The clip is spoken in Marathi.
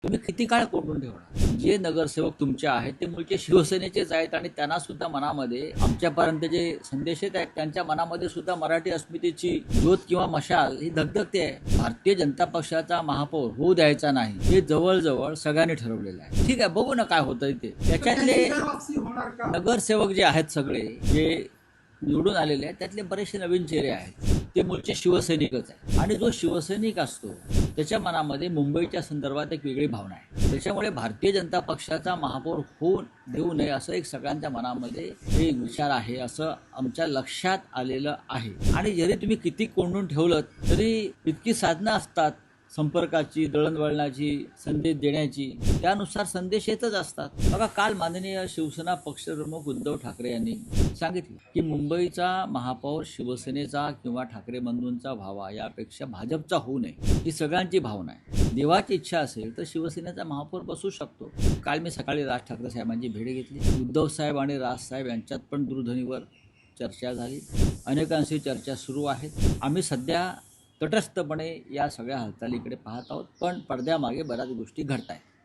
तुम्ही किती काळ कोंडून ठेवणार? जे नगरसेवक तुमचे आहेत ते मूळचे शिवसेनेचेच आहेत आणि त्यांना सुद्धा मनामध्ये आमच्यापर्यंत जे संदेश येत आहेत त्यांच्या मनामध्ये सुद्धा मराठी अस्मितेची ज्योत किंवा मशाल ही धगधगते आहे. भारतीय जनता पक्षाचा महापौर होऊ द्यायचा नाही हे जवळजवळ सगळ्यांनी ठरवलेलं आहे. ठीक आहे, बघू ना काय होतंय ते. त्याच्यातले नगरसेवक जे आहेत सगळे जे निवडून आलेले आहेत त्यातले बरेचसे नवीन चेहरे आहेत, ते मूळचे शिवसैनिकच आहेत. आणि जो शिवसैनिक असतो त्याच्या मनामध्ये मुंबईच्या संदर्भात एक वेगळी भावना आहे. त्याच्यामुळे भारतीय जनता पक्षाचा महापौर होऊ देऊ नये असं एक सगळ्यांच्या मनामध्ये एक विचार आहे, असं आमच्या लक्षात आलेलं आहे. आणि जरी तुम्ही किती कोंडून ठेवलं तरी इतकी साधनं असतात संपर्काची, दळणवळणाची, संदेश देण्याची, त्यानुसार संदेश येतच असतात. बघा, काल माननीय शिवसेना पक्षप्रमुख उद्धव ठाकरे यांनी सांगितलं की मुंबईचा महापौर शिवसेनेचा किंवा ठाकरे बंधूंचा व्हावा यापेक्षा भाजपचा होऊ नये ही सगळ्यांची भावना आहे. देवाची इच्छा असेल तर शिवसेनेचा महापौर बसू शकतो. काल मी सकाळी राज ठाकरे साहेबांची भेट घेतली. उद्धव साहेब आणि राज साहेब यांच्यात पण दूरध्वनीवर चर्चा झाली. अनेकांशी चर्चा सुरू आहेत. आम्ही सध्या तटस्थपणे या सगळ्या हालचालीकडे पाहत आहोत, पण पडद्यामागे बऱ्याच गोष्टी घडत आहेत.